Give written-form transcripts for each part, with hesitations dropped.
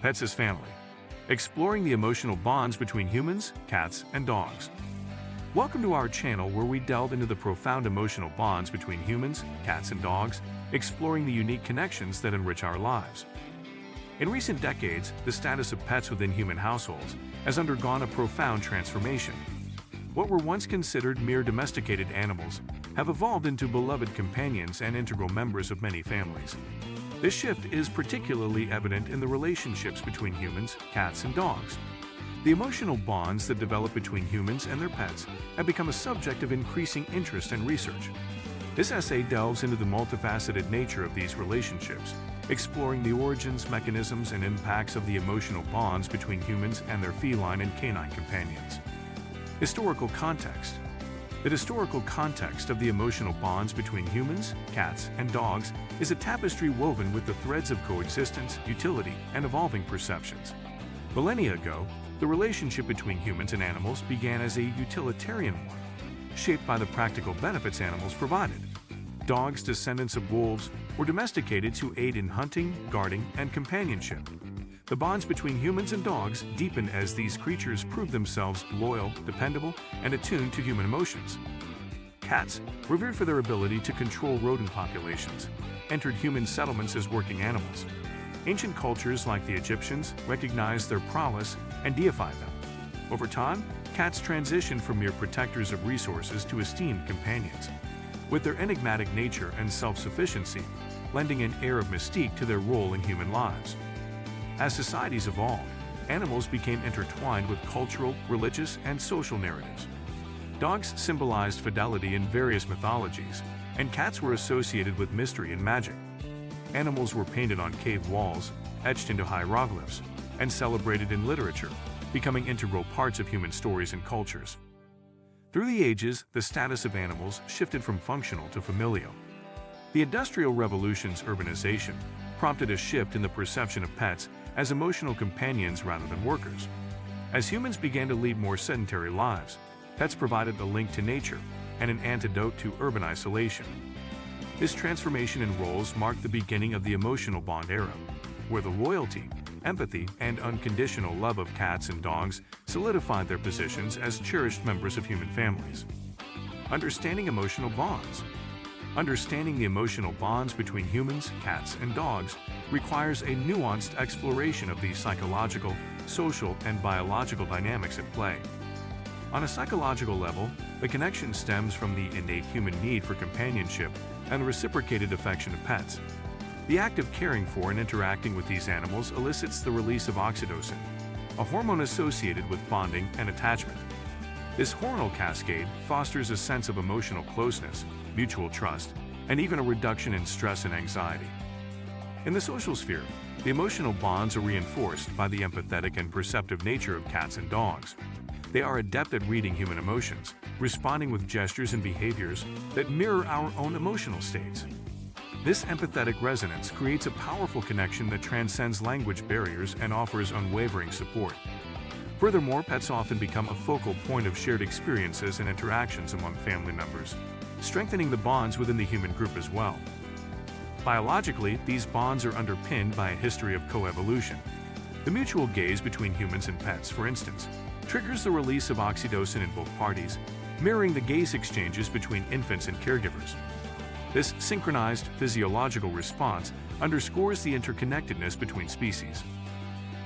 Pets as family. Exploring the emotional bonds between humans, cats, and dogs. Welcome to our channel where we delve into the profound emotional bonds between humans, cats, and dogs, exploring the unique connections that enrich our lives. In recent decades, the status of pets within human households has undergone a profound transformation. What were once considered mere domesticated animals have evolved into beloved companions and integral members of many families. This shift is particularly evident in the relationships between humans, cats, and dogs. The emotional bonds that develop between humans and their pets have become a subject of increasing interest and research. This essay delves into the multifaceted nature of these relationships, exploring the origins, mechanisms, and impacts of the emotional bonds between humans and their feline and canine companions. Historical context. The historical context of the emotional bonds between humans, cats, and dogs is a tapestry woven with the threads of coexistence, utility, and evolving perceptions. Millennia ago, the relationship between humans and animals began as a utilitarian one, shaped by the practical benefits animals provided. Dogs, descendants of wolves, were domesticated to aid in hunting, guarding, and companionship. The bonds between humans and dogs deepened as these creatures proved themselves loyal, dependable, and attuned to human emotions. Cats, revered for their ability to control rodent populations, entered human settlements as working animals. Ancient cultures like the Egyptians recognized their prowess and deified them. Over time, cats transitioned from mere protectors of resources to esteemed companions, with their enigmatic nature and self-sufficiency lending an air of mystique to their role in human lives. As societies evolved, animals became intertwined with cultural, religious, and social narratives. Dogs symbolized fidelity in various mythologies, and cats were associated with mystery and magic. Animals were painted on cave walls, etched into hieroglyphs, and celebrated in literature, becoming integral parts of human stories and cultures. Through the ages, the status of animals shifted from functional to familial. The Industrial Revolution's urbanization prompted a shift in the perception of pets as emotional companions rather than workers. As humans began to lead more sedentary lives, pets provided a link to nature and an antidote to urban isolation. This transformation in roles marked the beginning of the emotional bond era, where the loyalty, empathy, and unconditional love of cats and dogs solidified their positions as cherished members of human families. Understanding emotional bonds. Understanding the emotional bonds between humans, cats, and dogs requires a nuanced exploration of the psychological, social, and biological dynamics at play. On a psychological level, the connection stems from the innate human need for companionship and the reciprocated affection of pets. The act of caring for and interacting with these animals elicits the release of oxytocin, a hormone associated with bonding and attachment. This hormonal cascade fosters a sense of emotional closeness, mutual trust, and even a reduction in stress and anxiety. In the social sphere, the emotional bonds are reinforced by the empathetic and perceptive nature of cats and dogs. They are adept at reading human emotions, responding with gestures and behaviors that mirror our own emotional states. This empathetic resonance creates a powerful connection that transcends language barriers and offers unwavering support. Furthermore, pets often become a focal point of shared experiences and interactions among family members, strengthening the bonds within the human group as well. Biologically, these bonds are underpinned by a history of coevolution. The mutual gaze between humans and pets, for instance, triggers the release of oxytocin in both parties, mirroring the gaze exchanges between infants and caregivers. This synchronized physiological response underscores the interconnectedness between species.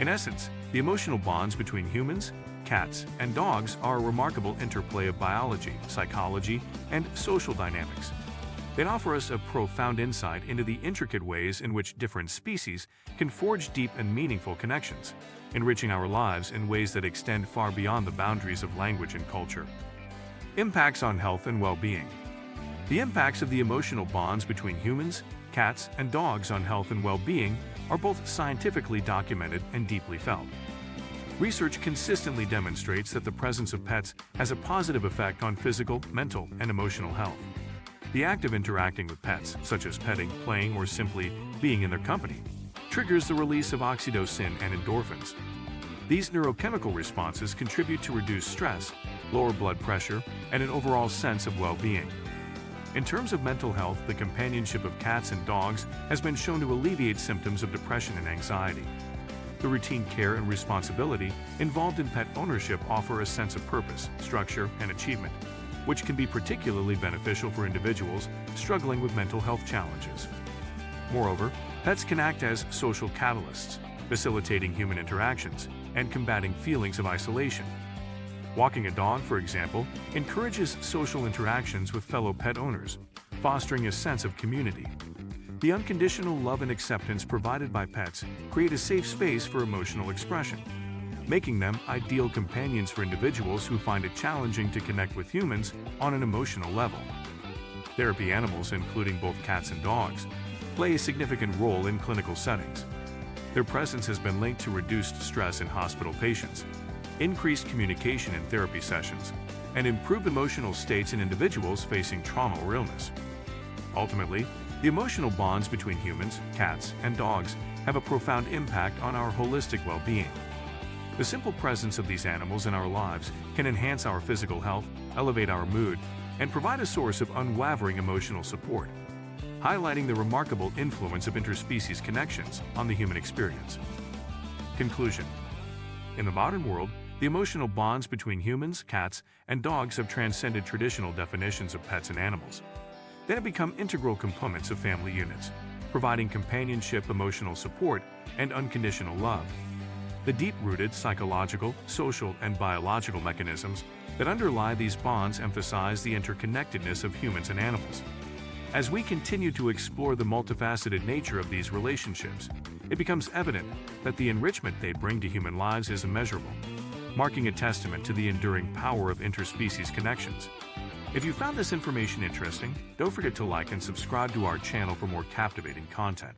In essence, the emotional bonds between humans, cats, and dogs are a remarkable interplay of biology, psychology, and social dynamics. They offer us a profound insight into the intricate ways in which different species can forge deep and meaningful connections, enriching our lives in ways that extend far beyond the boundaries of language and culture. Impacts on health and well-being. The impacts of the emotional bonds between humans, cats, and dogs on health and well-being are both scientifically documented and deeply felt. Research consistently demonstrates that the presence of pets has a positive effect on physical, mental, and emotional health. The act of interacting with pets, such as petting, playing, or simply being in their company, triggers the release of oxytocin and endorphins. These neurochemical responses contribute to reduced stress, lower blood pressure, and an overall sense of well-being. In terms of mental health, the companionship of cats and dogs has been shown to alleviate symptoms of depression and anxiety. The routine care and responsibility involved in pet ownership offer a sense of purpose, structure, and achievement, which can be particularly beneficial for individuals struggling with mental health challenges. Moreover, pets can act as social catalysts, facilitating human interactions and combating feelings of isolation. Walking a dog, for example, encourages social interactions with fellow pet owners, fostering a sense of community. The unconditional love and acceptance provided by pets create a safe space for emotional expression, making them ideal companions for individuals who find it challenging to connect with humans on an emotional level. Therapy animals, including both cats and dogs, play a significant role in clinical settings. Their presence has been linked to reduced stress in hospital patients, increased communication in therapy sessions, and improved emotional states in individuals facing trauma or illness. Ultimately, the emotional bonds between humans, cats, and dogs have a profound impact on our holistic well-being. The simple presence of these animals in our lives can enhance our physical health, elevate our mood, and provide a source of unwavering emotional support, highlighting the remarkable influence of interspecies connections on the human experience. Conclusion. In the modern world, the emotional bonds between humans, cats, and dogs have transcended traditional definitions of pets and animals. They have become integral components of family units, providing companionship, emotional support, and unconditional love. The deep-rooted psychological, social, and biological mechanisms that underlie these bonds emphasize the interconnectedness of humans and animals. As we continue to explore the multifaceted nature of these relationships, it becomes evident that the enrichment they bring to human lives is immeasurable, marking a testament to the enduring power of interspecies connections. If you found this information interesting, don't forget to like and subscribe to our channel for more captivating content.